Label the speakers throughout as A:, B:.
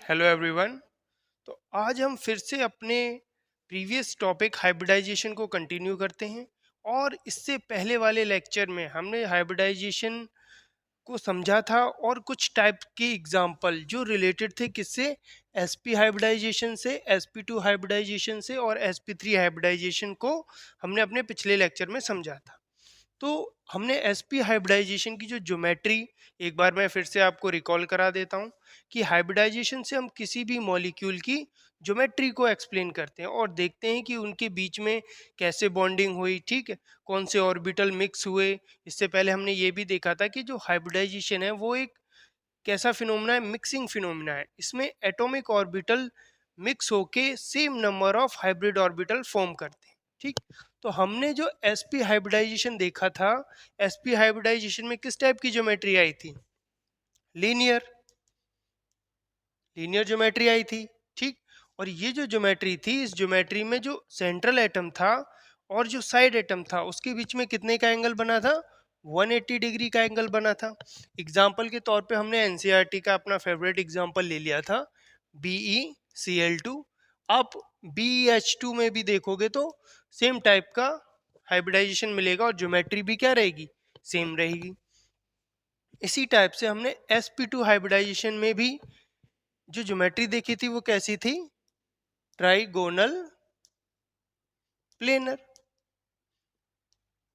A: Hello everyone. तो आज हम फिर से अपने प्रीवियस टॉपिक हाइब्रिडाइजेशन को कंटिन्यू करते हैं। और इससे पहले वाले लेक्चर में हमने हाइब्रिडाइजेशन को समझा था और कुछ टाइप के एग्जाम्पल जो रिलेटेड थे किससे, एसपी हाइब्रिडाइजेशन से, sp2 हाइब्रिडाइजेशन से और sp3 हाइब्रिडाइजेशन को हमने अपने पिछले लेक्चर में समझा था। तो हमने एसपी हाइब्रिडाइजेशन की जो ज्योमेट्री, एक बार मैं फिर से आपको रिकॉल करा देता हूँ कि हाइब्रिडाइजेशन से हम किसी भी मॉलिक्यूल की ज्योमेट्री को एक्सप्लेन करते हैं और देखते हैं कि उनके बीच में कैसे बॉन्डिंग हुई, ठीक है, कौन से ऑर्बिटल मिक्स हुए। इससे पहले हमने ये भी देखा था कि जो हाइब्रिडाइजेशन है वो एक कैसा फिनोमेना है, मिक्सिंग फिनोमेना है। इसमें एटॉमिक ऑर्बिटल मिक्स होके same number of hybrid orbital form करते हैं, ठीक। तो हमने जो sp हाइब्रिडाइजेशन देखा था, sp हाइब्रिडाइजेशन में किस टाइप की ज्योमेट्री आई थी, लीनियर लीनियर ज्योमेट्री आई थी, ठीक। और ये जो ज्योमेट्री थी, इस ज्योमेट्री में जो सेंट्रल एटम था और जो साइड एटम था उसके बीच में कितने का एंगल बना था, 180 डिग्री का एंगल बना था। एग्जाम्पल के तौर पे हमने एनसीईआरटी का अपना फेवरेट एग्जाम्पल ले लिया था, BeCl2। आप BeH2 में भी देखोगे तो सेम टाइप का हाइब्रिडाइजेशन मिलेगा और ज्योमेट्री भी क्या रहेगी, सेम रहेगी। इसी टाइप से हमने sp2 हाइब्रिडाइजेशन में भी जो ज्योमेट्री देखी थी वो कैसी थी, ट्राइगोनल प्लेनर।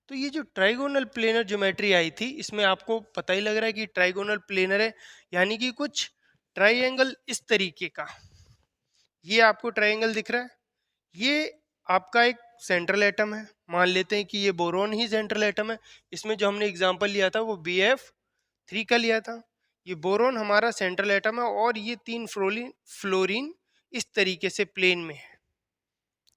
A: तो ये जो ट्राइगोनल प्लेनर ज्योमेट्री आई थी, इसमें आपको पता ही लग रहा है कि ट्राइगोनल प्लेनर है, यानी कि कुछ ट्राइंगल इस तरीके का। ये आपको ट्राइंगल दिख रहा है, ये आपका एक सेंट्रल एटम है। मान लेते हैं कि ये बोरोन ही सेंट्रल एटम है। इसमें जो हमने एग्जांपल लिया था वो BF3 का लिया था। ये बोरोन हमारा सेंट्रल एटम है और ये तीन फ्लोरीन इस तरीके से प्लेन में है।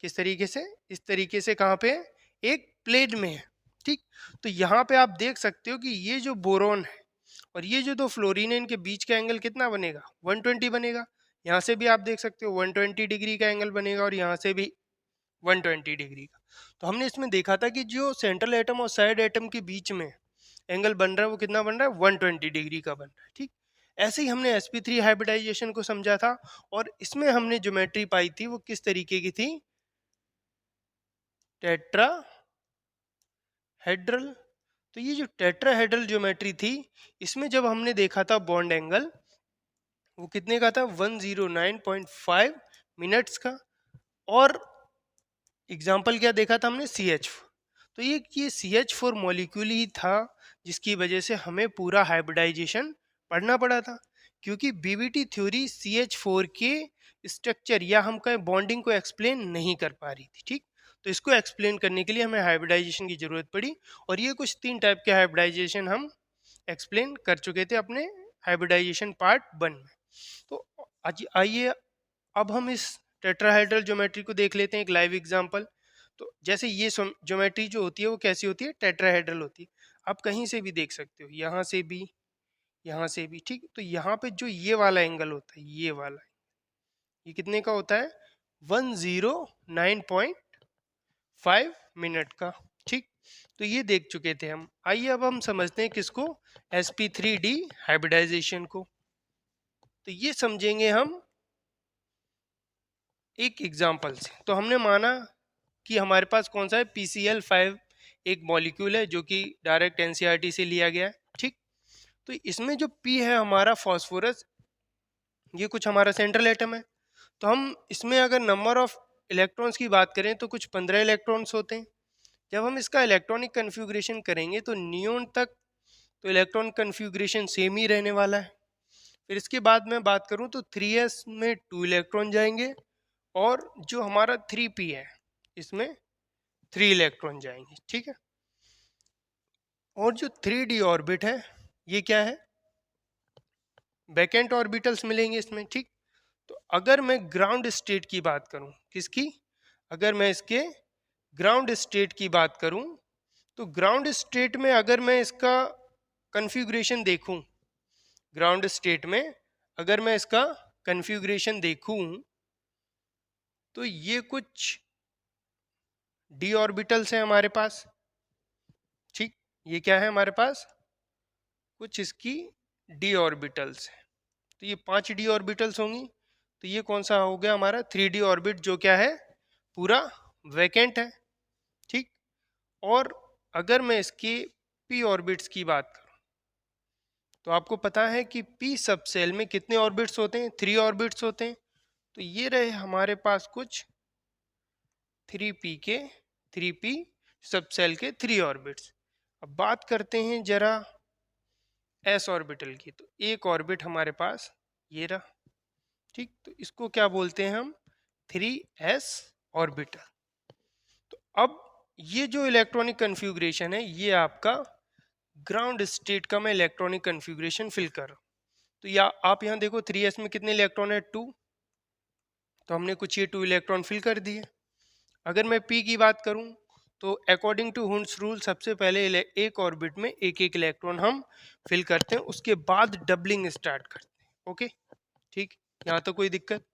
A: किस तरीके से, इस तरीके से कहाँ पे है, एक प्लेन में है, ठीक। तो यहाँ पे आप देख सकते हो कि ये जो बोरोन है और ये जो दो फ्लोरीन है, इनके बीच का एंगल कितना बनेगा, 120 बनेगा। यहाँ से भी आप देख सकते हो 120 डिग्री का एंगल बनेगा और यहाँ से भी 120 डिग्री का। तो हमने इसमें देखा था कि जो सेंट्रल एटम और साइड एटम के बीच में एंगल बन रहा है वो कितना बन रहा है, 120 डिग्री का बन रहा है, ठीक। ऐसे ही हमने sp3 हाइब्रिडाइजेशन को समझा था और इसमें हमने ज्योमेट्री पाई थी वो किस तरीके की थी, टेट्राहेड्रल। तो ये जो टेट्राहेड्रल ज्योमेट्री थी, इसमें जब हमने देखा था बॉन्ड एंगल वो कितने का था, 109.5 मिनट्स का। और एग्जाम्पल क्या देखा था हमने, CH4। तो ये CH4 मॉलिक्यूल ही था जिसकी वजह से हमें पूरा हाइब्रिडाइजेशन पढ़ना पड़ा था, क्योंकि बीबीटी थ्योरी CH4 के स्ट्रक्चर या हम कहें बॉन्डिंग को एक्सप्लेन नहीं कर पा रही थी, ठीक। तो इसको एक्सप्लेन करने के लिए हमें हाइब्रिडाइजेशन की जरूरत पड़ी और ये कुछ 3 टाइप के हाइब्रिडाइजेशन हम एक्सप्लेन कर चुके थे अपने हाइब्रिडाइजेशन पार्ट 1 में। तो आज आइए अब हम इस टेट्राहेड्रल ज्योमेट्री को देख लेते हैं, एक लाइव एग्जांपल। तो जैसे ये ज्योमेट्री जो होती है वो कैसी होती है, टेट्राहेड्रल होती है। आप कहीं से भी देख सकते हो, यहाँ से भी, यहाँ से भी, ठीक। तो यहाँ पे जो ये वाला एंगल होता है, ये वाला, ये कितने का होता है, 109.5 मिनट का, ठीक। तो ये देख चुके थे हम। आइए अब हम समझते हैं किसको, sp3d हाइब्रिडाइजेशन को। तो ये समझेंगे हम एक एग्जाम्पल से। तो हमने माना कि हमारे पास कौन सा है, PCl5 एक मॉलिक्यूल है जो कि डायरेक्ट एनसीईआरटी से लिया गया है, ठीक। तो इसमें जो P है हमारा फॉस्फोरस, ये कुछ हमारा सेंट्रल एटम है। तो हम इसमें अगर नंबर ऑफ इलेक्ट्रॉन्स की बात करें तो कुछ 15 इलेक्ट्रॉन्स होते हैं। जब हम इसका इलेक्ट्रॉनिक कन्फिग्रेशन करेंगे तो नियोन तक तो इलेक्ट्रॉन कन्फिग्रेशन सेम ही रहने वाला है। फिर इसके बाद मैं बात करूं तो 3s में 2 इलेक्ट्रॉन जाएंगे और जो हमारा 3p है इसमें 3 इलेक्ट्रॉन जाएंगे, ठीक है। और जो 3d ऑर्बिट है ये क्या है, वैकेंट ऑर्बिटल्स मिलेंगे इसमें, ठीक। तो अगर मैं ग्राउंड स्टेट की बात करूं, किसकी, अगर मैं इसके ग्राउंड स्टेट की बात करूं तो ग्राउंड स्टेट में अगर मैं इसका कन्फिग्रेशन देखूं, ग्राउंड स्टेट में अगर मैं इसका कन्फिग्रेशन देखूं तो ये कुछ d ऑर्बिटल्स हैं हमारे पास, ठीक। ये क्या है हमारे पास, कुछ इसकी d ऑर्बिटल्स हैं। तो ये 5 d ऑर्बिटल्स होंगी। तो ये कौन सा हो गया हमारा 3D ऑर्बिट, जो क्या है पूरा वैकेंट है। ठीक, और अगर मैं इसके p ऑर्बिट्स की बात करूं तो आपको पता है कि p सब सेल में कितने ऑर्बिट्स होते हैं, 3 ऑर्बिट्स होते हैं। तो ये रहे हमारे पास कुछ 3p सब सेल के 3 ऑर्बिट्स। अब बात करते हैं जरा s ऑर्बिटल की। तो एक ऑर्बिट हमारे पास ये रहा। ठीक, तो इसको क्या बोलते हैं हम, 3s ऑर्बिटल। तो अब ये जो इलेक्ट्रॉनिक कन्फिग्रेशन है, ये आपका ग्राउंड स्टेट का मैं इलेक्ट्रॉनिक कन्फिग्रेशन फिल कर रहा हूँ। तो या आप यहाँ देखो 3s में कितने इलेक्ट्रॉन है, 2। तो हमने कुछ ये 2 इलेक्ट्रॉन फिल कर दिए। अगर मैं p की बात करूं तो अकॉर्डिंग टू हुन्स रूल सबसे पहले एक ऑर्बिट में एक एक इलेक्ट्रॉन हम फिल करते हैं, उसके बाद डबलिंग स्टार्ट करते हैं। ओके, ठीक, यहाँ तो कोई दिक्कत।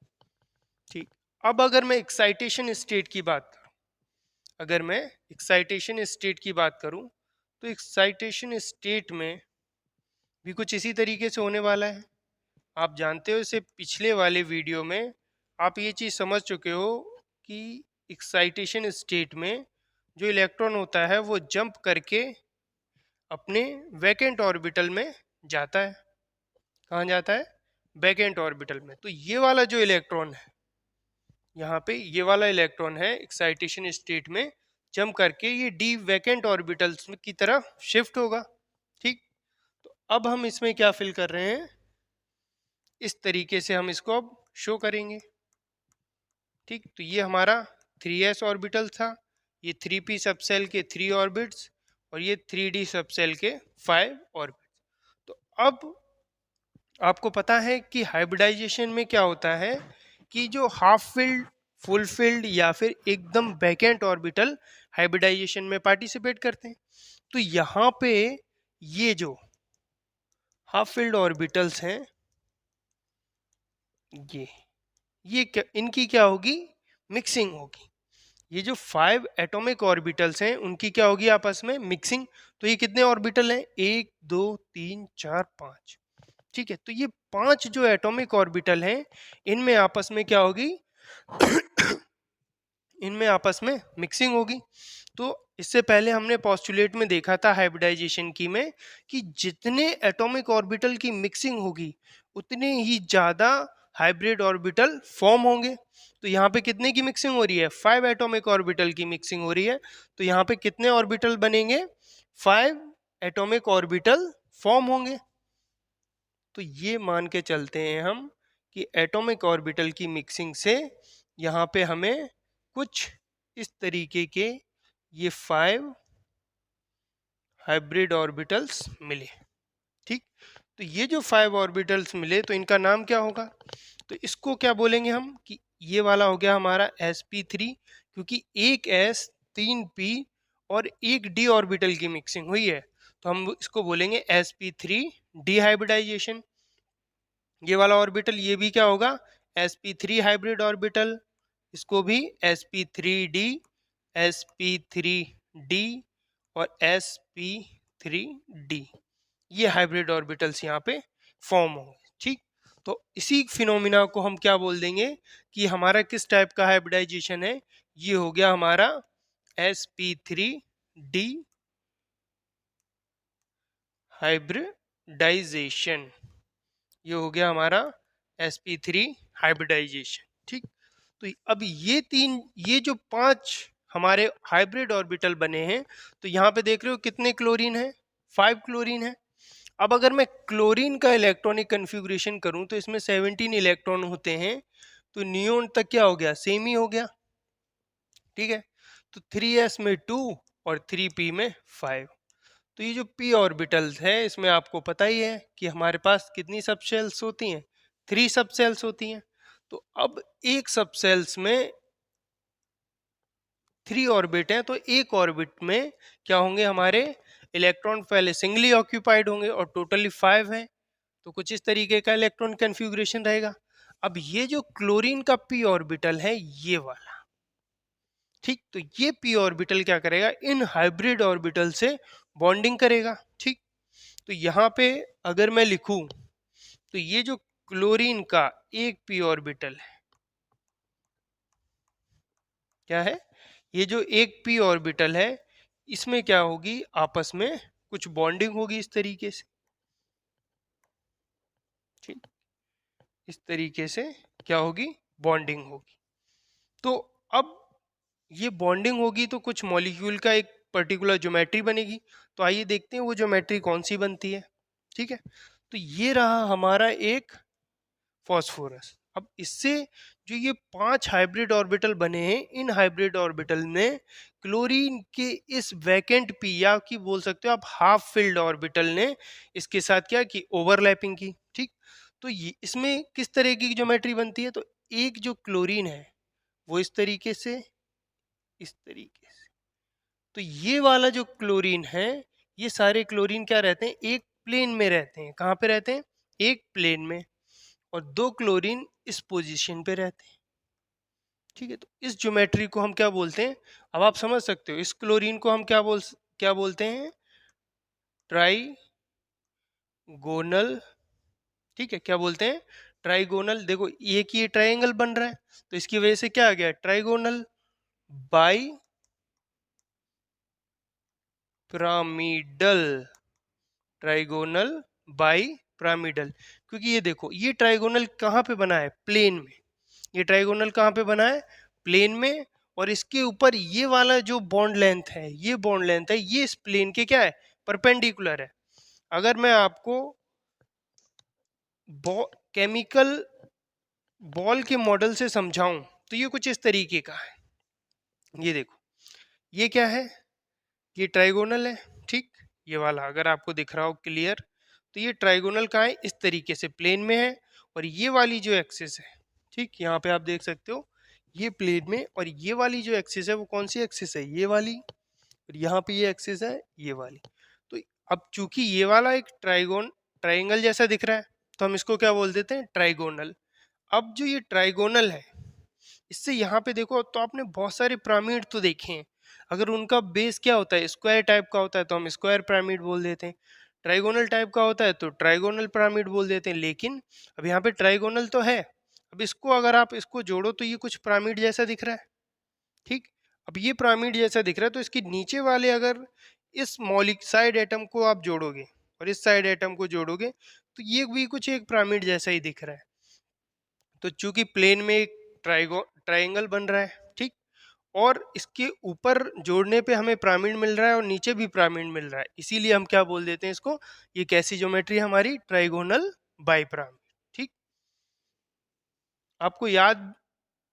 A: ठीक, अब अगर मैं एक्साइटेशन स्टेट की बात करूं, अगर मैं एक्साइटेशन स्टेट की बात करूं तो एक्साइटेशन स्टेट में भी कुछ इसी तरीके से होने वाला है। आप जानते हो, इसे पिछले वाले वीडियो में आप ये चीज़ समझ चुके हो कि एक्साइटेशन स्टेट में जो इलेक्ट्रॉन होता है वो जंप करके अपने वैकेंट ऑर्बिटल में जाता है। कहाँ जाता है, वैकेंट ऑर्बिटल में। तो ये वाला जो इलेक्ट्रॉन है, यहाँ पे ये वाला इलेक्ट्रॉन है एक्साइटेशन स्टेट में जंप करके ये डी वैकेंट ऑर्बिटल्स की तरफ शिफ्ट होगा। ठीक, तो अब हम इसमें क्या फिल कर रहे हैं, इस तरीके से हम इसको अब शो करेंगे। ठीक, तो ये हमारा 3s ऑर्बिटल था, ये 3p सब सेल के 3 ऑर्बिट्स, और ये 3d सब सेल के 5 ऑर्बिट्स। तो अब आपको पता है कि हाइब्रिडाइजेशन में क्या होता है कि जो हाफ फिल्ड, फुल फिल्ड या फिर एकदम वैकेंट ऑर्बिटल हाइब्रिडाइजेशन में पार्टिसिपेट करते हैं। तो यहाँ पे ये जो हाफ फिल्ड ऑर्बिटल्स हैं, ये क्या, इनकी क्या होगी, मिक्सिंग होगी। ये जो 5 एटॉमिक ऑर्बिटल्स हैं उनकी क्या होगी आपस में मिक्सिंग। तो ये कितने ऑर्बिटल हैं, 1 2 3 4 5। ठीक है, तो ये 5 जो एटॉमिक ऑर्बिटल हैं इनमें आपस में क्या होगी इनमें आपस में मिक्सिंग होगी। तो इससे पहले हमने पोस्टुलेट में देखा था हाइब्रिडाइजेशन की में कि जितने एटॉमिक ऑर्बिटल की मिक्सिंग होगी उतने ही ज़्यादा हाइब्रिड ऑर्बिटल फॉर्म होंगे। तो यहाँ पे कितने की मिक्सिंग हो रही है, 5 एटॉमिक ऑर्बिटल की मिक्सिंग हो रही है। तो यहाँ पे कितने ऑर्बिटल बनेंगे, 5 एटॉमिक ऑर्बिटल फॉर्म होंगे। तो ये मान के चलते हैं हम कि एटॉमिक ऑर्बिटल की मिक्सिंग से यहाँ पे हमें कुछ इस तरीके के ये 5 हाइब्रिड ऑर्बिटल्स मिले। ठीक, तो ये जो 5 ऑर्बिटल्स मिले तो इनका नाम क्या होगा, तो इसको क्या बोलेंगे हम कि ये वाला हो गया हमारा sp3, क्योंकि एक s 3p और एक d ऑर्बिटल की मिक्सिंग हुई है। तो हम इसको बोलेंगे sp3 डिहाइब्रिडाइजेशन। ये वाला ऑर्बिटल ये भी क्या होगा, sp3 हाइब्रिड ऑर्बिटल, इसको भी sp3d, sp3d और sp3d, ये हाइब्रिड ऑर्बिटल्स यहाँ पे फॉर्म होंगे। ठीक, तो इसी फिनोमिना को हम क्या बोल देंगे कि हमारा किस टाइप का हाइब्रिडाइजेशन है, ये हो गया हमारा sp3d हाइब्रिडाइजेशन। ये हो गया हमारा sp3 हाइब्रिडाइजेशन। ठीक, तो अब ये जो 5 हमारे हाइब्रिड ऑर्बिटल बने हैं, तो यहाँ पे देख रहे हो कितने क्लोरीन है, 5 क्लोरीन है। अब अगर मैं क्लोरीन का इलेक्ट्रॉनिक कन्फिग्रेशन करूं तो इसमें 17 इलेक्ट्रॉन होते हैं। तो नियोन तक क्या हो गया, सेम ही हो गया। ठीक है, तो 3s में 2 और 3p में 5। तो ये जो p ऑर्बिटल्स है इसमें आपको पता ही है कि हमारे पास कितनी सब शेल्स होती हैं, 3 सब सेल्स होती हैं। तो अब एक सब सेल्स में 3 ऑर्बिट हैं, तो एक ऑर्बिट में क्या होंगे हमारे इलेक्ट्रॉन, पहले सिंगली ऑक्यूपाइड होंगे और टोटली 5 हैं। तो कुछ इस तरीके का इलेक्ट्रॉन कन्फिग्रेशन रहेगा। अब ये जो क्लोरीन का p ऑर्बिटल है ये वाला, ठीक, तो ये p ऑर्बिटल क्या करेगा, इन हाइब्रिड ऑर्बिटल से बॉन्डिंग करेगा। ठीक, तो यहाँ पे अगर मैं लिखूं तो ये जो क्लोरीन का एक पी ऑर्बिटल है, क्या है, ये जो एक पी ऑर्बिटल है इसमें क्या होगी, आपस में कुछ बॉन्डिंग होगी इस तरीके से, ठीक, इस तरीके से क्या होगी, बॉन्डिंग होगी। तो अब ये बॉन्डिंग होगी तो कुछ मॉलिक्यूल का एक पर्टिकुलर ज्योमेट्री बनेगी। तो आइए देखते हैं वो ज्योमेट्री कौन सी बनती है। ठीक है, तो ये रहा हमारा एक फॉस्फोरस। अब इससे जो ये 5 हाइब्रिड ऑर्बिटल बने हैं, इन हाइब्रिड ऑर्बिटल में क्लोरीन के इस वैकेंट पी या की बोल सकते हो आप हाफ फिल्ड ऑर्बिटल ने इसके साथ क्या की, ओवरलैपिंग की। ठीक, तो ये इसमें किस तरह की ज्योमेट्री बनती है, तो एक जो क्लोरीन है वो इस तरीके से, इस तरीके से, तो ये वाला जो क्लोरीन है, ये सारे क्लोरीन क्या रहते हैं, एक प्लेन में रहते हैं। कहाँ पे रहते हैं, एक प्लेन में, और दो क्लोरीन इस पोजीशन पे रहते हैं। ठीक है, तो इस ज्योमेट्री को हम क्या बोलते हैं, अब आप समझ सकते हो इस क्लोरीन को हम क्या बोलते हैं, ट्राइगोनल। ठीक है, क्या बोलते हैं, ट्राइगोनल। देखो एक ये ट्राइंगल बन रहा है तो इसकी वजह से क्या आ गया, trigonal bi pyramidal, trigonal bi pyramidal. क्योंकि ये देखो ये ट्राइगोनल कहाँ पे बना है, प्लेन में। ये ट्राइगोनल कहाँ पे बना है, प्लेन में, और इसके ऊपर ये वाला जो बॉन्ड लेंथ है, ये बॉन्ड लेंथ है, ये इस प्लेन के क्या है, परपेंडिकुलर है। अगर मैं आपको केमिकल बॉल के मॉडल से समझाऊं तो ये कुछ इस तरीके का है। ये देखो ये क्या है, ये ट्राइगोनल है। ठीक, ये वाला अगर आपको दिख रहा हो क्लियर, तो ये ट्राइगोनल का है, इस तरीके से प्लेन में है। और ये वाली जो एक्सिस है, ठीक, यहाँ पे आप देख सकते हो ये प्लेन में, और ये वाली जो एक्सिस है वो कौन सी एक्सिस है, ये वाली, और यहाँ पे ये एक्सिस है ये वाली। तो अब चूंकि ये वाला एक ट्राइंगल जैसा दिख रहा है तो हम इसको क्या बोल देते हैं, ट्राइगोनल। अब जो ये ट्राइगोनल है, इससे यहाँ पे देखो तो आपने बहुत सारे पिरामिड तो देखे हैं। अगर उनका बेस क्या होता है, स्क्वायर टाइप का होता है तो हम स्क्वायर पिरामिड बोल देते हैं, ट्राइगोनल टाइप का होता है तो ट्राइगोनल पिरामिड बोल देते हैं। लेकिन अब यहाँ पे ट्राइगोनल तो है, अब इसको अगर आप इसको जोड़ो तो ये कुछ पिरामिड जैसा दिख रहा है। ठीक, अब ये पिरामिड जैसा दिख रहा है तो इसके नीचे वाले अगर इस मौलिक साइड एटम को आप जोड़ोगे और इस साइड एटम को जोड़ोगे तो ये भी कुछ एक पिरामिड जैसा ही दिख रहा है। तो चूंकि प्लेन में एक ट्राइंगल बन रहा है, ठीक, और इसके ऊपर जोड़ने पे हमें पिरामिड मिल रहा है और नीचे भी पिरामिड मिल रहा है, इसीलिए हम क्या बोल देते हैं इसको, ये कैसी ज्योमेट्री है हमारी, ट्राइगोनल बाई पिरामिड। ठीक, आपको याद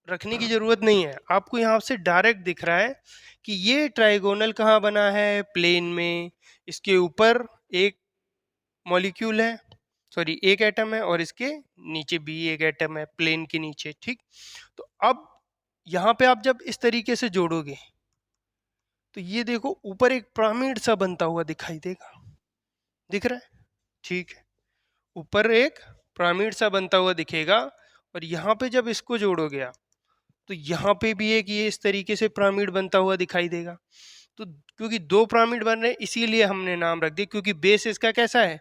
A: रखने की जरूरत नहीं है, आपको यहाँ से डायरेक्ट दिख रहा है कि ये ट्राइगोनल कहाँ बना है, प्लेन में, इसके ऊपर एक मॉलिक्यूल है, सॉरी एक एटम है, और इसके नीचे भी एक एटम है प्लेन के नीचे। ठीक, तो अब यहाँ पे आप जब इस तरीके से जोड़ोगे तो ये देखो ऊपर एक पिरामिड सा बनता हुआ दिखाई देगा, दिख रहा है। ठीक है, ऊपर एक पिरामिड सा बनता हुआ दिखेगा, और यहाँ पे जब इसको जोड़ोगे आप तो यहाँ पे भी एक ये इस तरीके से पिरामिड बनता हुआ दिखाई देगा। तो क्योंकि दो पिरामिड बन रहे हैं इसीलिए हमने नाम रख दिया, क्योंकि बेस इसका कैसा है,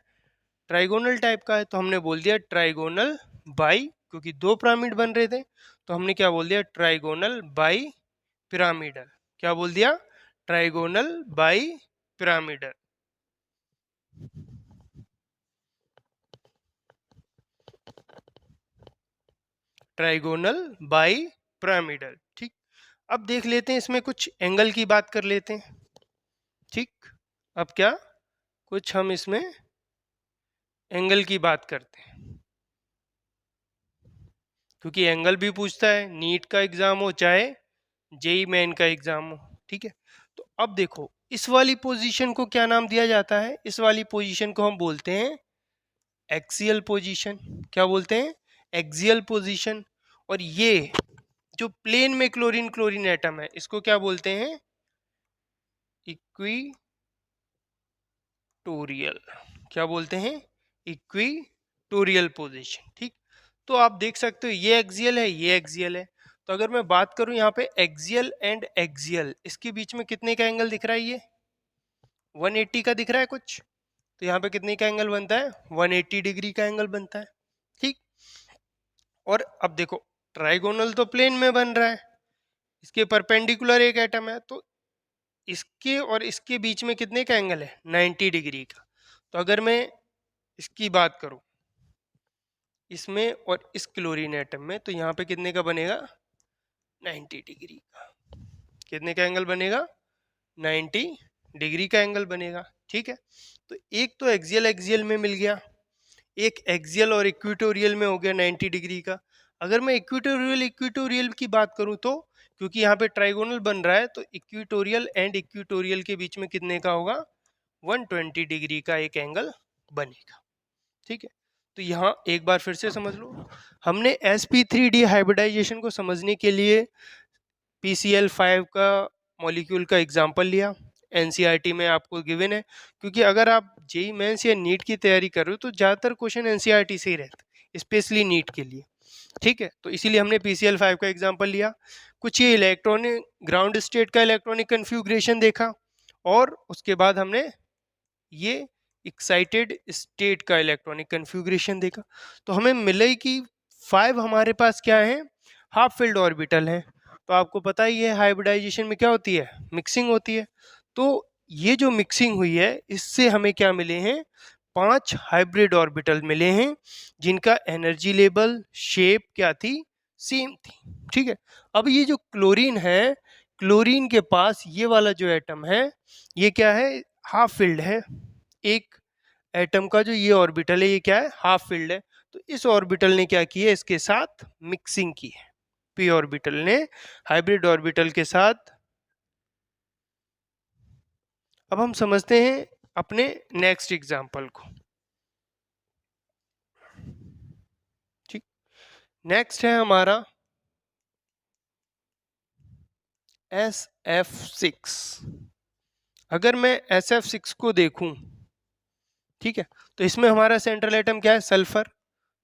A: ट्राइगोनल टाइप का है, तो हमने बोल दिया ट्राइगोनल बाई, क्योंकि दो पिरामिड बन रहे थे तो हमने क्या बोल दिया, ट्राइगोनल बाई पिरामिडल। क्या बोल दिया, trigonal bi pyramidal. Trigonal bi pyramidal. ठीक, अब देख लेते हैं इसमें कुछ एंगल की बात कर लेते हैं। ठीक, अब क्या कुछ हम इसमें एंगल की बात करते हैं, क्योंकि एंगल भी पूछता है, नीट का एग्जाम हो चाहे जेई मेन का एग्जाम हो। ठीक है, तो अब देखो इस वाली पोजीशन को क्या नाम दिया जाता है, इस वाली पोजीशन को हम बोलते हैं एक्सियल पोजीशन। क्या बोलते हैं, एक्सियल पोजीशन। और ये जो प्लेन में क्लोरीन क्लोरीन एटम है इसको क्या बोलते हैं, इक्विटोरियल। क्या बोलते हैं, इक्विटोरियल पोजीशन। ठीक, तो आप देख सकते हो ये एक्सियल है, ये एक्सियल है। तो अगर मैं बात करूं यहाँ पे एक्सियल एंड एक्सियल, इसके बीच में कितने का एंगल दिख रहा है, ये 180 का दिख रहा है कुछ। तो यहाँ पे कितने का एंगल बनता है, 180 डिग्री का एंगल बनता है। ठीक, और अब देखो ट्राइगोनल तो प्लेन में बन रहा है, इसके परपेंडिकुलर एक एटम है, तो इसके और इसके बीच में कितने का एंगल है, 90 डिग्री का। तो अगर मैं इसकी बात करूं, इसमें और इस क्लोरीन एटम में, तो यहाँ पे कितने का बनेगा, 90 डिग्री का। कितने का एंगल बनेगा, 90 डिग्री का एंगल बनेगा। ठीक है, तो एक तो एक्सियल एक्सियल में मिल गया, एक एक्सियल और इक्वेटोरियल में हो गया 90 डिग्री का। अगर मैं इक्वेटोरियल इक्वेटोरियल की बात करूं, तो क्योंकि यहाँ पे ट्राइगोनल बन रहा है, तो इक्वेटोरियल एंड इक्वेटोरियल के बीच में कितने का होगा, 120 डिग्री का एक एंगल बनेगा। ठीक है, तो यहाँ एक बार फिर से समझ लो, हमने sp3d हाइब्रिडाइजेशन को समझने के लिए PCl5 का मॉलिक्यूल का एग्जांपल लिया, एनसीईआरटी में आपको गिवन है, क्योंकि अगर आप जेई मेंस या नीट की तैयारी कर रहे हो तो ज़्यादातर क्वेश्चन एनसीईआरटी से ही रहते हैं, स्पेशली नीट के लिए। ठीक है, तो इसीलिए हमने PCl5 का एग्जांपल लिया। कुछ ये इलेक्ट्रॉनिक ग्राउंड स्टेट का इलेक्ट्रॉनिक कन्फिग्रेशन देखा, और उसके बाद हमने ये एक्साइटेड स्टेट का इलेक्ट्रॉनिक कन्फिग्रेशन देखा। तो हमें मिले कि 5 हमारे पास क्या है, हाफ फील्ड ऑर्बिटल है। तो आपको पता ही है हाइब्रिडाइजेशन में क्या होती है, मिक्सिंग होती है। तो ये जो मिक्सिंग हुई है, इससे हमें क्या मिले हैं, 5 हाइब्रिड ऑर्बिटल मिले हैं, जिनका एनर्जी लेवल, शेप क्या थी, सेम थी। ठीक है, अब ये जो क्लोरीन है, क्लोरीन के पास ये वाला जो एटम है, ये क्या है, हाफ फील्ड है। एक एटम का जो ये ऑर्बिटल है, ये क्या है, हाफ फील्ड है। तो इस ऑर्बिटल ने क्या किया, इसके साथ मिक्सिंग की है, पी ऑर्बिटल ने हाइब्रिड ऑर्बिटल के साथ। अब हम समझते हैं अपने नेक्स्ट एग्जांपल को। ठीक, नेक्स्ट है हमारा SF6। अगर मैं SF6 को देखूं, ठीक है, तो इसमें हमारा सेंट्रल एटम क्या है, सल्फर।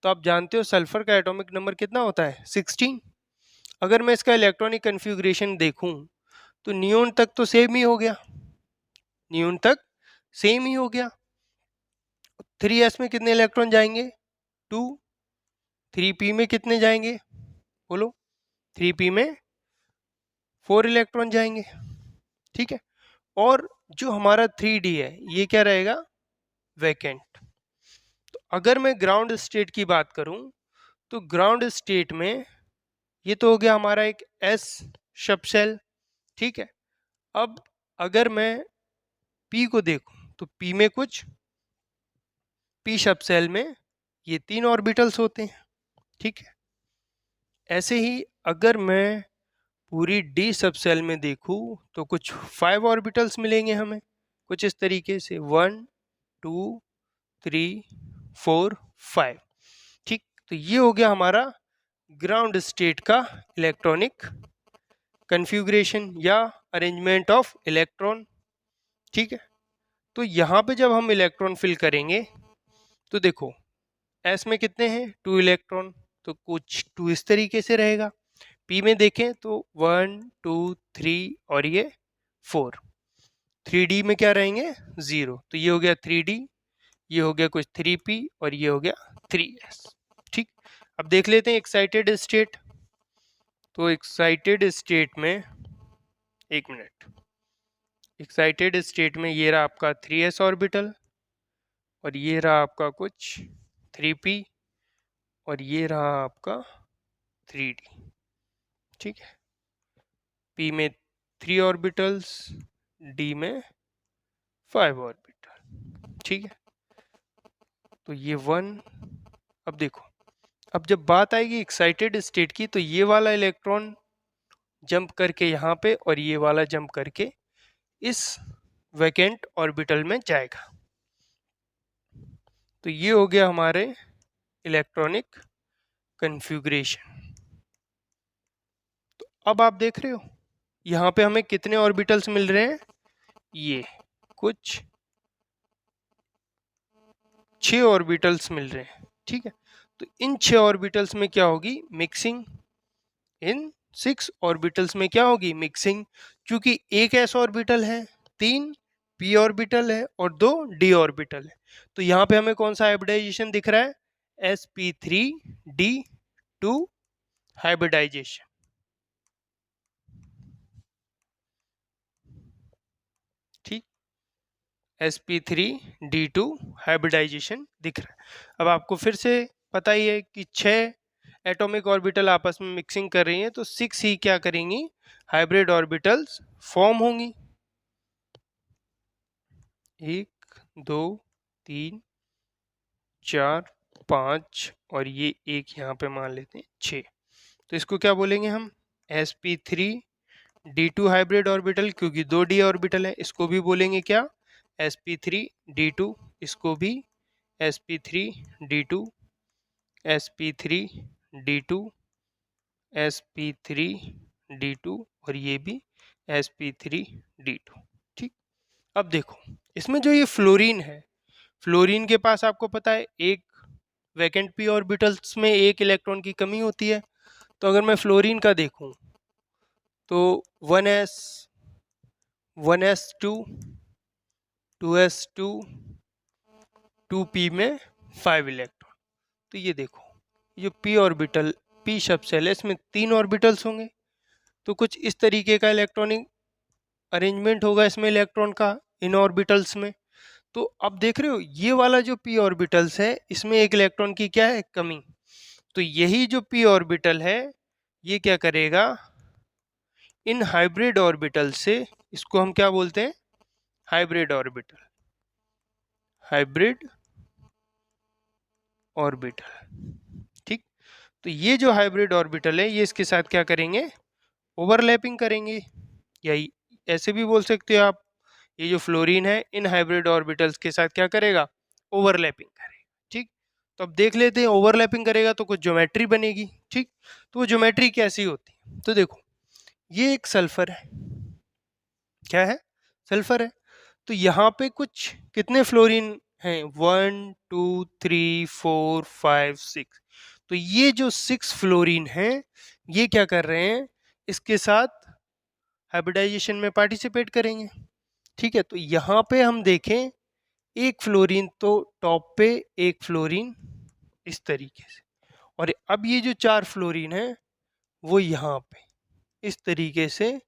A: तो आप जानते हो सल्फर का एटॉमिक नंबर कितना होता है, 16। अगर मैं इसका इलेक्ट्रॉनिक कन्फिग्रेशन देखूं, तो नियोन तक तो सेम ही हो गया, नियोन तक सेम ही हो गया। 3s में कितने इलेक्ट्रॉन जाएंगे, 2। 3p में कितने जाएंगे, बोलो, 3p में 4 इलेक्ट्रॉन जाएंगे। ठीक है, और जो हमारा 3d है, ये क्या रहेगा, वैकेंट। तो अगर मैं ग्राउंड स्टेट की बात करूं, तो ग्राउंड स्टेट में ये तो हो गया हमारा एक s सब सेल। ठीक है, अब अगर मैं p को देखूं, तो p में कुछ, p सब सेल में ये 3 ऑर्बिटल्स होते हैं। ठीक है, ऐसे ही अगर मैं पूरी d सब सेल में देखूं, तो कुछ 5 ऑर्बिटल्स मिलेंगे हमें, कुछ इस तरीके से 1 2 3 4 5। ठीक, तो ये हो गया हमारा ग्राउंड स्टेट का इलेक्ट्रॉनिक कन्फिग्रेशन या अरेंजमेंट ऑफ इलेक्ट्रॉन। ठीक है, तो यहाँ पे जब हम इलेक्ट्रॉन फिल करेंगे, तो देखो एस में कितने हैं, 2 इलेक्ट्रॉन, तो कुछ 2 इस तरीके से रहेगा। पी में देखें तो 1 2 3 और ये 4। 3D में क्या रहेंगे, 0। तो ये हो गया 3D, ये हो गया कुछ 3P और ये हो गया 3S। ठीक, अब देख लेते हैं एक्साइटेड स्टेट। तो एक्साइटेड स्टेट में, एक मिनट, एक्साइटेड स्टेट में ये रहा आपका 3s ऑर्बिटल, और ये रहा आपका कुछ 3p, और ये रहा आपका 3d। ठीक है, p में 3 ऑर्बिटल्स, d में 5 ऑर्बिटल। ठीक है, तो ये 1। अब देखो, अब जब बात आएगी एक्साइटेड स्टेट की, तो ये वाला इलेक्ट्रॉन जंप करके यहाँ पे, और ये वाला जंप करके इस वैकेंट ऑर्बिटल में जाएगा। तो ये हो गया हमारे इलेक्ट्रॉनिक कन्फिग्रेशन। तो अब आप देख रहे हो यहाँ पे हमें कितने ऑर्बिटल्स मिल रहे हैं, ये कुछ 6 ऑर्बिटल्स मिल रहे हैं। ठीक है, तो इन 6 ऑर्बिटल्स में क्या होगी, मिक्सिंग। इन 6 ऑर्बिटल्स में क्या होगी, मिक्सिंग, क्योंकि एक s ऑर्बिटल है, 3 p ऑर्बिटल है और 2 d ऑर्बिटल है। तो यहाँ पे हमें कौन सा हाइब्रिडाइजेशन दिख रहा है, sp3d2। Two hybridization. ठीक, sp3d2 हाइब्रिडाइजेशन दिख रहा है। अब आपको फिर से पता ही है कि 6 एटॉमिक ऑर्बिटल आपस में मिक्सिंग कर रही हैं, तो 6 ही क्या करेंगी, हाइब्रिड ऑर्बिटल्स फॉर्म होंगी। 1 2 3 4 5 और ये एक यहाँ पे मान लेते हैं 6। तो इसको क्या बोलेंगे हम, sp3d2 हाइब्रिड ऑर्बिटल, क्योंकि 2d ऑर्बिटल है। इसको भी बोलेंगे क्या, sp3d2, इसको भी sp3d2, sp3d2, sp3d2 और ये भी sp3d2। ठीक, अब देखो इसमें जो ये फ्लोरीन है, फ्लोरीन के पास आपको पता है एक वैकेंट पी ऑर्बिटल्स में एक इलेक्ट्रॉन की कमी होती है। तो अगर मैं फ्लोरीन का देखूं तो 1s 1s2 2s2 2p में 5 इलेक्ट्रॉन। तो ये देखो, ये p ऑर्बिटल, p शब्द से है, इसमें 3 ऑर्बिटल्स होंगे। तो कुछ इस तरीके का इलेक्ट्रॉनिक अरेंजमेंट होगा इसमें इलेक्ट्रॉन का इन ऑर्बिटल्स में। तो अब देख रहे हो ये वाला जो p ऑर्बिटल्स है, इसमें एक इलेक्ट्रॉन की क्या है, कमी। तो यही जो p ऑर्बिटल है, ये क्या करेगा, इन हाइब्रिड ऑर्बिटल से, इसको हम क्या बोलते हैं, हाइब्रिड ऑर्बिटल, हाइब्रिड ऑर्बिटल। ठीक, तो ये जो हाइब्रिड ऑर्बिटल है, ये इसके साथ क्या करेंगे, ओवरलैपिंग करेंगे, या ऐसे भी बोल सकते हो आप, ये जो फ्लोरीन है इन हाइब्रिड ऑर्बिटल्स के साथ क्या करेगा, ओवरलैपिंग करेगा। ठीक, तो अब देख लेते हैं, ओवरलैपिंग करेगा तो कुछ ज्योमेट्री बनेगी। ठीक, तो वो ज्योमेट्री कैसी होती है, तो देखो ये एक सल्फर है, क्या है, सल्फर है। तो यहाँ पे कुछ कितने फ्लोरीन हैं, 1 2 3 4 5 6। तो ये जो 6 फ्लोरीन हैं, ये क्या कर रहे हैं, इसके साथ हाइब्रिडाइजेशन में पार्टिसिपेट करेंगे। ठीक है, तो यहाँ पे हम देखें एक फ्लोरीन तो टॉप पे, एक फ्लोरीन इस तरीके से, और अब ये जो 4 फ्लोरीन है वो यहाँ पे इस तरीके से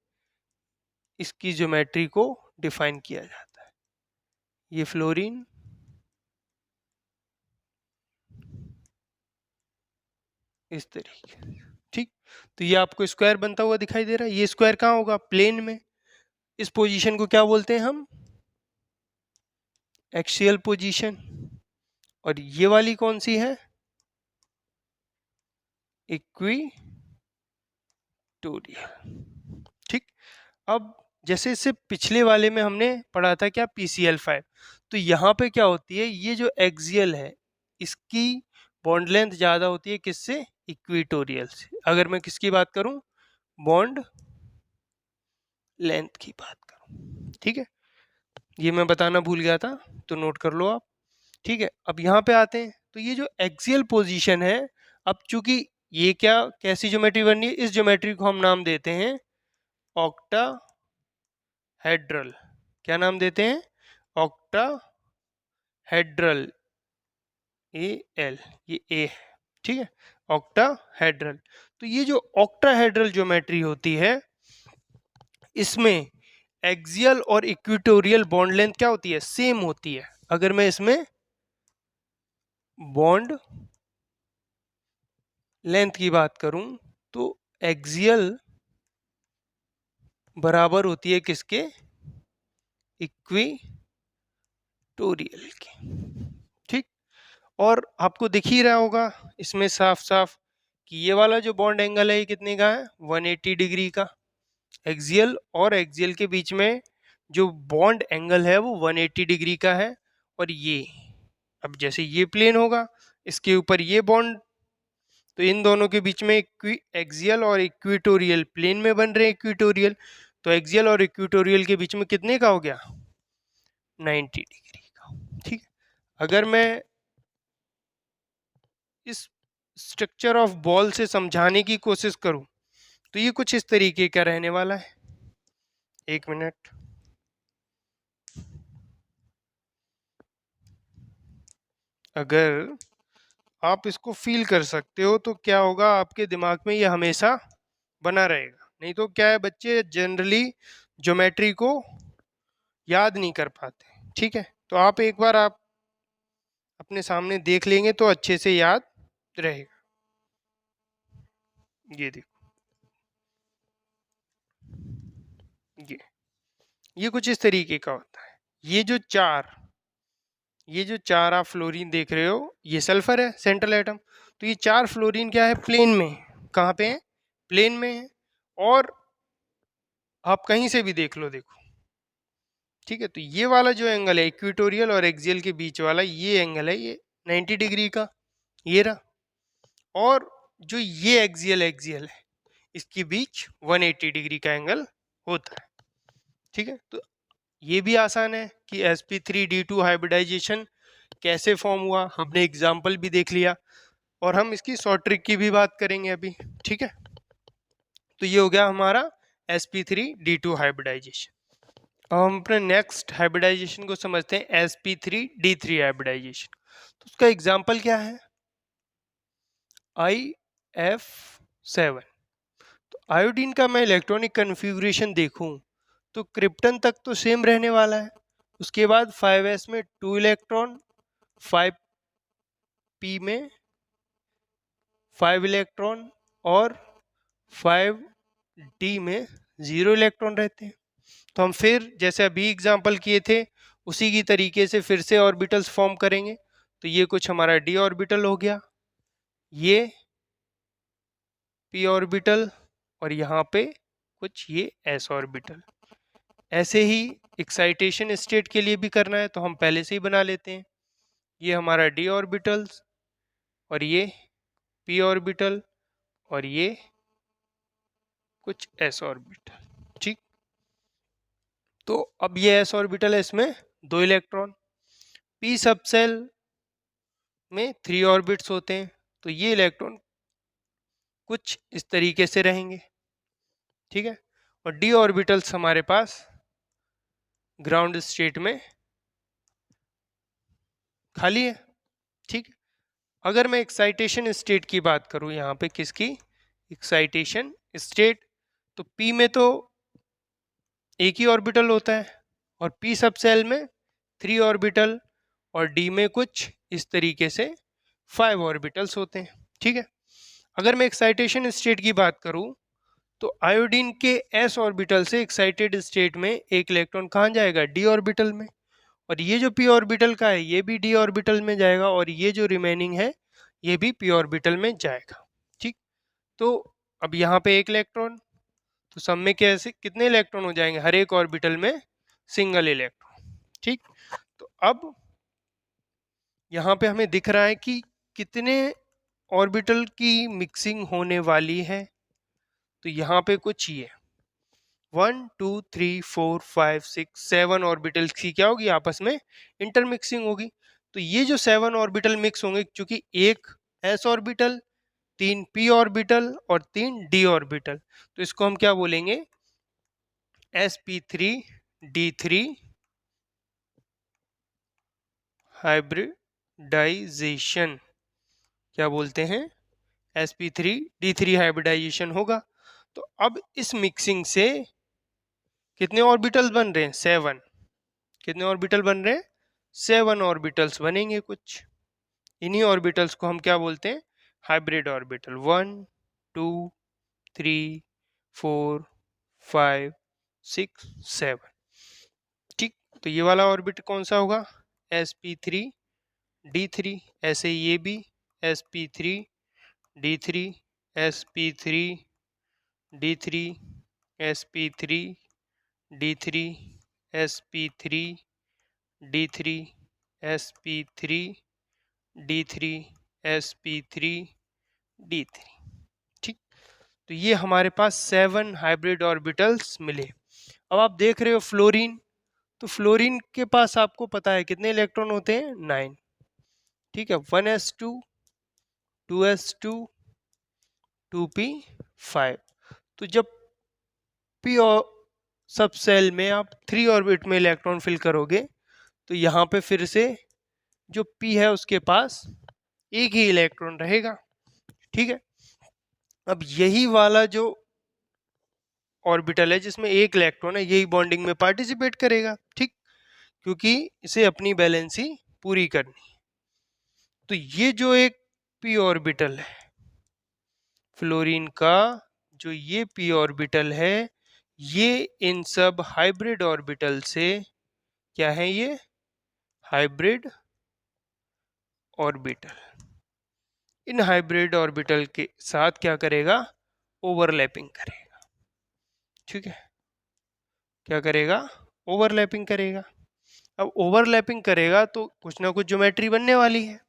A: इसकी ज्योमेट्री को डिफाइन किया जाता है। ये फ्लोरीन, इस तरीके। ठीक, तो ये आपको स्क्वायर बनता हुआ दिखाई दे रहा है। ये स्क्वायर कहाँ होगा, प्लेन में। इस पोजीशन को क्या बोलते हैं हम, एक्सियल पोजीशन। और ये वाली कौन सी है, इक्विटोरियल। ठीक, अब जैसे इससे पिछले वाले में हमने पढ़ा था क्या, PCl5। तो यहाँ पे क्या होती है, ये जो एक्सियल है इसकी बॉन्ड लेंथ ज़्यादा होती है किससे, इक्विटोरियल से। अगर मैं किसकी बात करूँ, बॉन्ड लेंथ की बात करूँ। ठीक है, ये मैं बताना भूल गया था, तो नोट कर लो आप। ठीक है, अब यहाँ पे आते हैं, तो ये जो एक्सियल पोजीशन है, अब चूंकि ये क्या, कैसी ज्योमेट्री बननी है, इस ज्योमेट्री को हम नाम देते हैं ऑक्टाहेड्रल। क्या नाम देते हैं, ऑक्टाहेड्रल, AL, ये A है। ठीक है, ऑक्टाहेड्रल। तो ये जो ऑक्टाहेड्रल ज्योमेट्री होती है, इसमें एक्सियल और इक्विटोरियल बॉन्ड लेंथ क्या होती है, सेम होती है। अगर मैं इसमें बॉन्ड लेंथ की बात करूं तो एक्सियल बराबर होती है किसके, इक्विटोरियल के। ठीक, और आपको दिख ही रहा होगा इसमें साफ साफ कि ये वाला जो बॉन्ड एंगल है ये कितने का है, 180 डिग्री का। एक्सियल और एक्सियल के बीच में जो बॉन्ड एंगल है वो 180 डिग्री का है। और ये, अब जैसे ये प्लेन होगा, इसके ऊपर ये बॉन्ड, तो इन दोनों के बीच में एक्सियल और इक्विटोरियल प्लेन में बन रहे हैं, इक्विटोरियल। तो एक्सियल और इक्विटोरियल के बीच में कितने का हो गया, 90 डिग्री का। ठीक है, अगर मैं इस स्ट्रक्चर ऑफ बॉल से समझाने की कोशिश करूं तो ये कुछ इस तरीके का रहने वाला है। एक मिनट, अगर आप इसको फील कर सकते हो, तो क्या होगा आपके दिमाग में ये हमेशा बना रहेगा। नहीं तो क्या है, बच्चे जनरली ज्योमेट्री को याद नहीं कर पाते। ठीक है, तो आप एक बार आप अपने सामने देख लेंगे तो अच्छे से याद रहेगा। ये देखो, ये कुछ इस तरीके का होता है। ये जो चार आप फ्लोरीन देख रहे हो, ये सल्फर है सेंट्रल एटम। तो ये चार फ्लोरीन क्या है, प्लेन में है। कहाँ पे है, प्लेन में है। और आप कहीं से भी देख लो, देखो, ठीक है। तो ये वाला जो एंगल है इक्वेटोरियल और एक्सियल के बीच वाला, ये एंगल है ये 90 डिग्री का, ये रहा। और जो ये एक्सियल एक्सियल है, इसके बीच 180 डिग्री का एंगल होता है। ठीक है, तो ये भी आसान है कि sp3d2 हाइब्रिडाइजेशन कैसे फॉर्म हुआ, हमने एग्जाम्पल भी देख लिया, और हम इसकी शॉर्ट ट्रिक की भी बात करेंगे अभी। ठीक है, तो ये हो गया हमारा sp3d2 हाइब्रिडाइजेशन। अब हम अपने नेक्स्ट हाइब्रिडाइजेशन को समझते हैं, sp3d3 हाइब्रिडाइजेशन। तो उसका एग्जाम्पल क्या है, IF7। तो आयोडीन का मैं इलेक्ट्रॉनिक कन्फिग्रेशन देखूं तो क्रिप्टन तक तो सेम रहने वाला है। उसके बाद 5s में 2 इलेक्ट्रॉन, 5p में 5 इलेक्ट्रॉन, और 5d में 0 इलेक्ट्रॉन रहते हैं। तो हम फिर जैसे अभी एग्जांपल किए थे उसी की तरीके से फिर से ऑर्बिटल्स फॉर्म करेंगे। तो ये कुछ हमारा d ऑर्बिटल हो गया, ये p ऑर्बिटल, और यहाँ पे कुछ ये s ऑर्बिटल। ऐसे ही एक्साइटेशन स्टेट के लिए भी करना है तो हम पहले से ही बना लेते हैं। ये हमारा d ऑर्बिटल्स, और ये p ऑर्बिटल, और ये कुछ s ऑर्बिटल। ठीक, तो अब ये s ऑर्बिटल है, इसमें 2 इलेक्ट्रॉन। p सबसेल में 3 ऑर्बिट्स होते हैं, तो ये इलेक्ट्रॉन कुछ इस तरीके से रहेंगे। ठीक है, और d ऑर्बिटल्स हमारे पास ग्राउंड स्टेट में खाली है। ठीक, अगर मैं एक्साइटेशन स्टेट की बात करूं, यहाँ पे किसकी, एक्साइटेशन स्टेट, तो p में तो एक ही ऑर्बिटल होता है, और p सब सेल में 3 ऑर्बिटल, और d में कुछ इस तरीके से 5 ऑर्बिटल्स होते हैं। ठीक है, अगर मैं एक्साइटेशन स्टेट की बात करूं तो आयोडीन के s ऑर्बिटल से एक्साइटेड स्टेट में एक इलेक्ट्रॉन कहाँ जाएगा, d ऑर्बिटल में, और ये जो p ऑर्बिटल का है ये भी d ऑर्बिटल में जाएगा, और ये जो रिमेनिंग है ये भी p ऑर्बिटल में जाएगा। ठीक, तो अब यहाँ पे एक इलेक्ट्रॉन, तो सब में कैसे कितने इलेक्ट्रॉन हो जाएंगे, हर एक ऑर्बिटल में सिंगल इलेक्ट्रॉन। ठीक, तो अब यहाँ पे हमें दिख रहा है कि कितने ऑर्बिटल की मिक्सिंग होने वाली है। तो यहाँ पे कुछ ये 1 2 3 4 5 6 7 ऑर्बिटल्स की क्या होगी, आपस में इंटरमिक्सिंग होगी। तो ये जो 7 ऑर्बिटल मिक्स होंगे, क्योंकि एक s ऑर्बिटल, 3 p ऑर्बिटल और 3 d ऑर्बिटल, तो इसको हम क्या बोलेंगे, sp3d3 हाइब्रिडाइजेशन। क्या बोलते हैं, sp3d3 हाइब्रिडाइजेशन होगा। तो अब इस मिक्सिंग से कितने ऑर्बिटल्स बन रहे हैं, 7। कितने ऑर्बिटल बन रहे हैं, 7 ऑर्बिटल्स बनेंगे कुछ। इन्हीं ऑर्बिटल्स को हम क्या बोलते हैं, हाइब्रिड ऑर्बिटल। 1 2 3 4 5 6 7। ठीक, तो ये वाला ऑर्बिट कौन सा होगा, sp3d3। ऐसे ये भी sp3d3 sp3d3 sp3d3 sp3d3 sp3d3 sp3d3। ठीक, तो ये हमारे पास 7 हाइब्रिड ऑर्बिटल्स मिले। अब आप देख रहे हो फ्लोरीन, तो फ्लोरीन के पास आपको पता है कितने इलेक्ट्रॉन होते हैं, 9। ठीक है, 1s2 2s2 2p5। तो जब p सब सेल में आप 3 ऑर्बिट में इलेक्ट्रॉन फिल करोगे, तो यहाँ पे फिर से जो p है उसके पास एक ही इलेक्ट्रॉन रहेगा। ठीक है, अब यही वाला जो ऑर्बिटल है जिसमें एक इलेक्ट्रॉन है, यही बॉन्डिंग में पार्टिसिपेट करेगा। ठीक, क्योंकि इसे अपनी बैलेंसी पूरी करनी। तो ये जो एक पी ऑर्बिटल है फ्लोरीन का, जो ये पी ऑर्बिटल है, ये इन सब हाइब्रिड ऑर्बिटल से क्या है, ये hybrid orbital in hybrid orbital के साथ क्या करेगा, ओवरलैपिंग करेगा। ठीक है, क्या करेगा, ओवरलैपिंग करेगा। अब ओवरलैपिंग करेगा तो कुछ ना कुछ ज्योमेट्री बनने वाली है।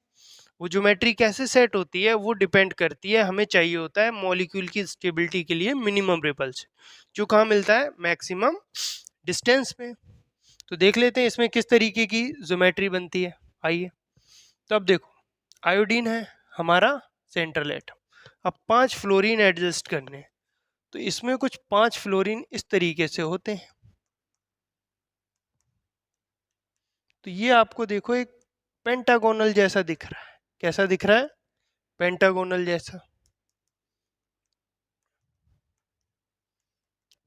A: वो ज्योमेट्री कैसे सेट होती है वो डिपेंड करती है, हमें चाहिए होता है मॉलिक्यूल की स्टेबिलिटी के लिए मिनिमम रिपल्स, जो कहाँ मिलता है, मैक्सिमम डिस्टेंस पे। तो देख लेते हैं इसमें किस तरीके की ज्योमेट्री बनती है। आइए, तो अब देखो, आयोडीन है हमारा सेंट्रल एटम। अब 5 फ्लोरीन एडजस्ट करने हैं, तो इसमें कुछ 5 फ्लोरीन इस तरीके से होते हैं। तो ये आपको देखो एक पेंटागोनल जैसा दिख रहा है। कैसा दिख रहा है, पेंटागोनल जैसा।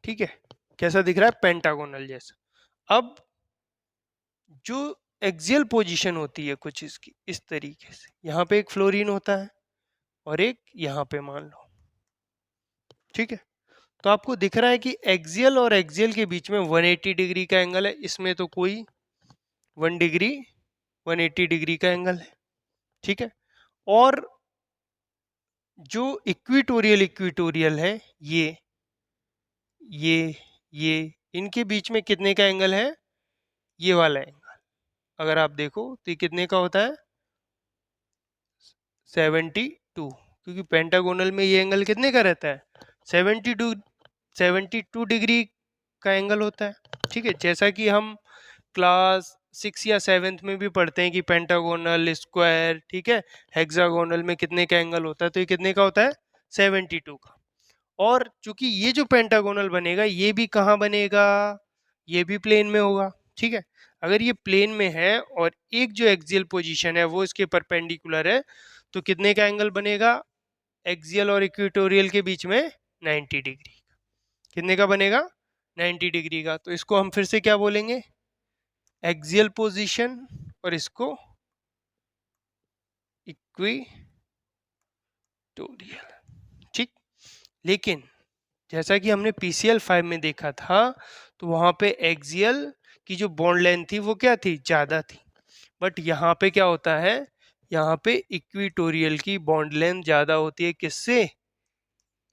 A: ठीक है, कैसा दिख रहा है, पेंटागोनल जैसा। अब जो एक्सियल पोजीशन होती है कुछ इसकी इस तरीके से, यहाँ पे एक फ्लोरीन होता है और एक यहाँ पे मान लो। ठीक है, तो आपको दिख रहा है कि एक्सियल और एक्सियल के बीच में 180 डिग्री का एंगल है, इसमें तो कोई 1 डिग्री 180 डिग्री का एंगल है। ठीक है, और जो इक्विटोरियल इक्विटोरियल है, ये ये इनके बीच में कितने का एंगल है, ये वाला एंगल अगर आप देखो तो ये कितने का होता है, 72। क्योंकि पेंटागोनल में ये एंगल कितने का रहता है, 72 डिग्री का एंगल होता है। ठीक है, जैसा कि हम क्लास 6 या 7th में भी पढ़ते हैं कि पेंटागोनल, स्क्वायर, ठीक है, हेक्सागोनल में कितने का एंगल होता है, तो ये कितने का होता है, 72 का। और चूंकि ये जो पेंटागोनल बनेगा ये भी कहाँ बनेगा, ये भी प्लेन में होगा। ठीक है, अगर ये प्लेन में है और एक जो एक्सियल पोजीशन है वो इसके परपेंडिकुलर है, तो कितने का एंगल बनेगा, एक्सियल और इक्वेटोरियल के बीच में 90 डिग्री। कितने का बनेगा, 90 डिग्री का। तो इसको हम फिर से क्या बोलेंगे, एक्सियल पोजीशन, और इसको इक्वेटोरियल। ठीक, लेकिन जैसा कि हमने PCl 5 में देखा था, तो वहां पे एक्सियल की जो बॉन्ड लेंथ थी वो क्या थी, ज्यादा थी। बट यहाँ पे क्या होता है, यहाँ पे इक्विटोरियल की बॉन्ड लेंथ ज्यादा होती है, किससे,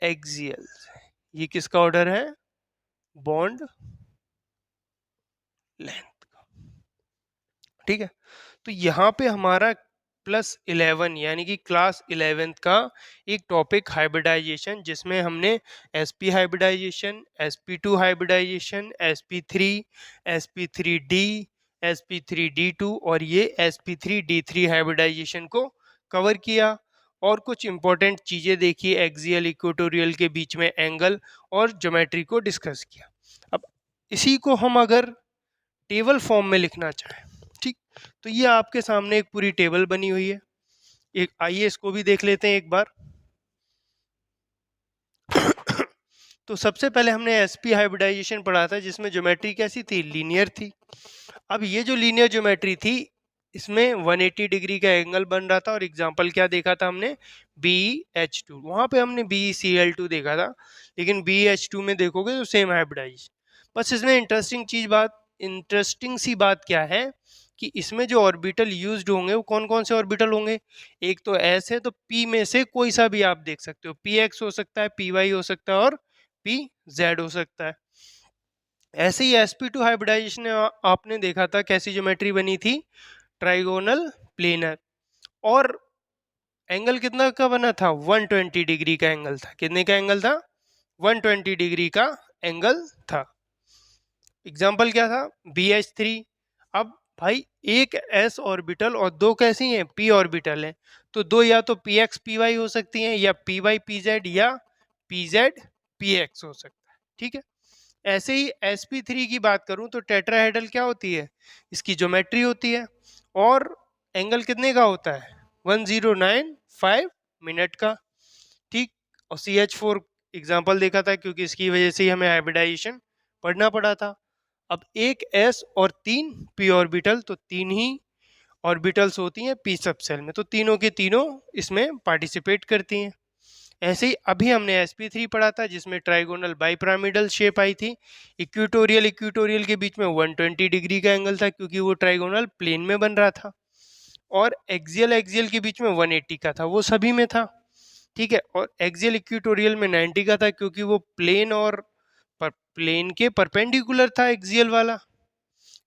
A: एक्सियल से। ये किसका ऑर्डर है, बॉन्ड लेंथ का। ठीक है, तो यहाँ पे हमारा +11 यानी कि क्लास 11th का एक टॉपिक हाइब्रिडाइजेशन, जिसमें हमने sp hybridisation, sp2 hybridisation, sp3, sp3d, sp3d2 और ये sp3d3 हाइब्रिडाइजेशन को कवर किया। और कुछ इंपॉर्टेंट चीज़ें देखी, एक्सियल इक्वेटोरियल के बीच में एंगल और ज्योमेट्री को डिस्कस किया। अब इसी को हम अगर टेबल फॉर्म में लिखना चाहें, ठीक, तो ये आपके सामने एक पूरी टेबल बनी हुई है। एक आइए इसको भी देख लेते हैं एक बार। तो सबसे पहले हमने sp हाइब्रिडाइजेशन पढ़ा था, जिसमें ज्योमेट्री कैसी थी, लीनियर थी। अब ये जो लीनियर ज्योमेट्री थी, इसमें 180 डिग्री का एंगल बन रहा था। और एग्जांपल क्या देखा था हमने, BeH2, वहां पे हमने BeCl2 देखा था, लेकिन BeH2 में देखोगे तो सेम हाइब्रिडाइजेशन। बस इसमें इंटरेस्टिंग सी बात क्या है कि इसमें जो ऑर्बिटल यूज्ड होंगे वो कौन कौन से ऑर्बिटल होंगे। एक तो S है, तो P में से कोई सा भी आप देख सकते हो, PX हो सकता है, PY हो सकता है और PZ हो सकता है। ऐसे ही sp2 हाइब्रिडाइजेशन आपने देखा था कैसी ज्योमेट्री बनी थी, ट्राइगोनल प्लेनर। और एंगल कितना का बना था, 120 डिग्री का एंगल था। कितने का एंगल था, 120 डिग्री का एंगल था। एग्जाम्पल क्या था, BH3। अब भाई एक s ऑर्बिटल और दो कैसी हैं, p ऑर्बिटल है, तो दो या तो px py हो सकती हैं, या py pz, या pz px हो सकता है। ठीक है, ऐसे ही sp3 की बात करूं तो टेट्राहेड्रल क्या होती है, इसकी ज्योमेट्री होती है, और एंगल कितने का होता है, 1095 मिनट का, ठीक। और CH4 एग्जाम्पल देखा था क्योंकि इसकी वजह से ही हमें हाइब्रिडाइजेशन पढ़ना पड़ा था। अब एक s और 3 p ऑर्बिटल, तो 3 ही ऑर्बिटल्स होती हैं p सब सेल में, तो तीनों के तीनों इसमें पार्टिसिपेट करती हैं। ऐसे ही अभी हमने sp3 पढ़ा था जिसमें ट्राइगोनल बाइपिरामिडल शेप आई थी। इक्वेटोरियल इक्वेटोरियल के बीच में 120 डिग्री का एंगल था क्योंकि वो ट्राइगोनल प्लेन में बन रहा था, और एक्सियल एक्सियल के बीच में 180 का था, वो सभी में था, ठीक है। और एक्सियल इक्वेटोरियल में 90 का था क्योंकि वो प्लेन और प्लेन के परपेंडिकुलर था। एक्सियल वाला,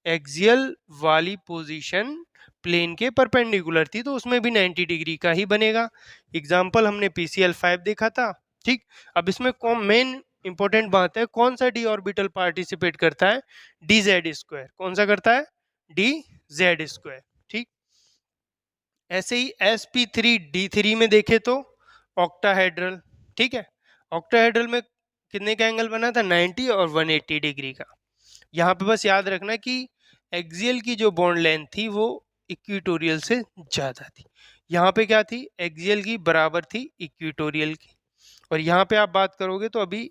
A: एक्सियल वाली पोजीशन प्लेन के परपेंडिकुलर थी, तो उसमें भी 90 डिग्री का ही बनेगा। एग्जाम्पल हमने PCl5 देखा था, ठीक। अब इसमें मेन इंपॉर्टेंट बात है, कौन सा डी ऑर्बिटल पार्टिसिपेट करता है? dz²। कौन सा करता है? dz², ठीक। ऐसे ही sp3d3 में देखे तो ऑक्टाहेड्रल, ठीक है। ऑक्टाहेड्रल में कितने का एंगल बना था? 90 और 180 डिग्री का। यहाँ पे बस याद रखना कि एक्सियल की जो बॉन्ड लेंथ थी वो इक्वेटोरियल से ज़्यादा थी। यहाँ पे क्या थी? एक्सियल की बराबर थी इक्वेटोरियल की। और यहाँ पे आप बात करोगे तो अभी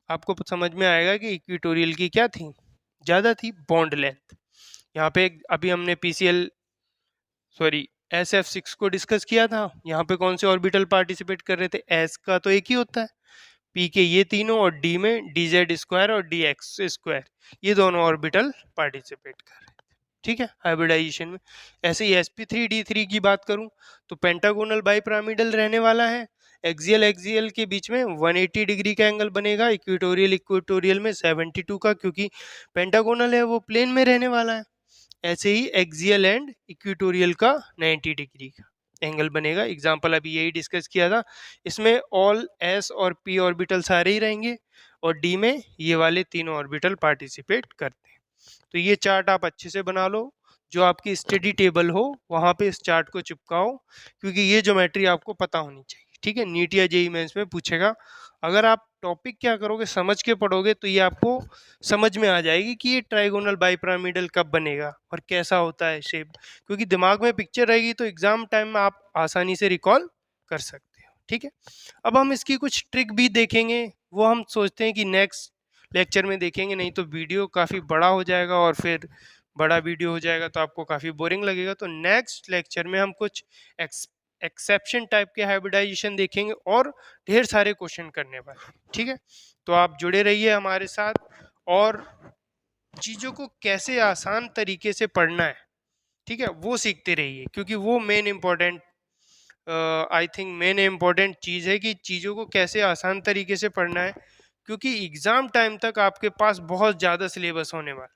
A: आपको समझ में आएगा कि इक्वेटोरियल की क्या थी? ज़्यादा थी बॉन्ड लेंथ। यहाँ पे अभी हमने SF6 को डिस्कस किया था। यहाँ पे कौन से ऑर्बिटल पार्टिसिपेट कर रहे थे? S का तो एक ही होता है, P के ये तीनों, और D में dz² और dx², ये दोनों ऑर्बिटल पार्टिसिपेट कर रहे थे, ठीक है, हाइब्रिडाइजेशन में। ऐसे ही sp3d3 की बात करूं तो पेंटागोनल बाइपिरामिडल रहने वाला है। एक्सियल एक्सियल के बीच में 180 डिग्री का एंगल बनेगा, इक्वेटोरियल इक्वेटोरियल में 72 का, क्योंकि पेंटागोनल है वो प्लेन में रहने वाला है। ऐसे ही एक्सियल एंड इक्वेटोरियल का 90 डिग्री का एंगल बनेगा। एग्जाम्पल अभी यही डिस्कस किया था। इसमें ऑल s और p ऑर्बिटल सारे ही रहेंगे, और d में ये वाले तीनों ऑर्बिटल पार्टिसिपेट करते हैं। तो ये चार्ट आप अच्छे से बना लो, जो आपकी स्टडी टेबल हो वहाँ पे इस चार्ट को चिपकाओ, क्योंकि ये ज्योमेट्री आपको पता होनी चाहिए, ठीक है। नीट या जेईई मेंस में पूछेगा। अगर आप टॉपिक क्या करोगे, समझ के पढ़ोगे, तो ये आपको समझ में आ जाएगी कि ये ट्राइगोनल बाइपिरामिडल कब बनेगा और कैसा होता है शेप, क्योंकि दिमाग में पिक्चर रहेगी तो एग्जाम टाइम में आप आसानी से रिकॉल कर सकते हो, ठीक है। अब हम इसकी कुछ ट्रिक भी देखेंगे, वो हम सोचते हैं कि नेक्स्ट लेक्चर में देखेंगे, नहीं तो वीडियो काफ़ी बड़ा हो जाएगा, और फिर बड़ा वीडियो हो जाएगा तो आपको काफ़ी बोरिंग लगेगा। तो नेक्स्ट लेक्चर में हम कुछ एक्सेप्शन टाइप के हाइब्रिडाइजेशन देखेंगे और ढेर सारे क्वेश्चन करने वाले, ठीक है। तो आप जुड़े रहिए हमारे साथ, और चीज़ों को कैसे आसान तरीके से पढ़ना है, ठीक है, वो सीखते रहिए, क्योंकि वो main important I think main important चीज़ है कि चीज़ों को कैसे आसान तरीके से पढ़ना है, क्योंकि एग्ज़ाम टाइम तक आपके पास बहुत ज़्यादा सिलेबस होने वाला है।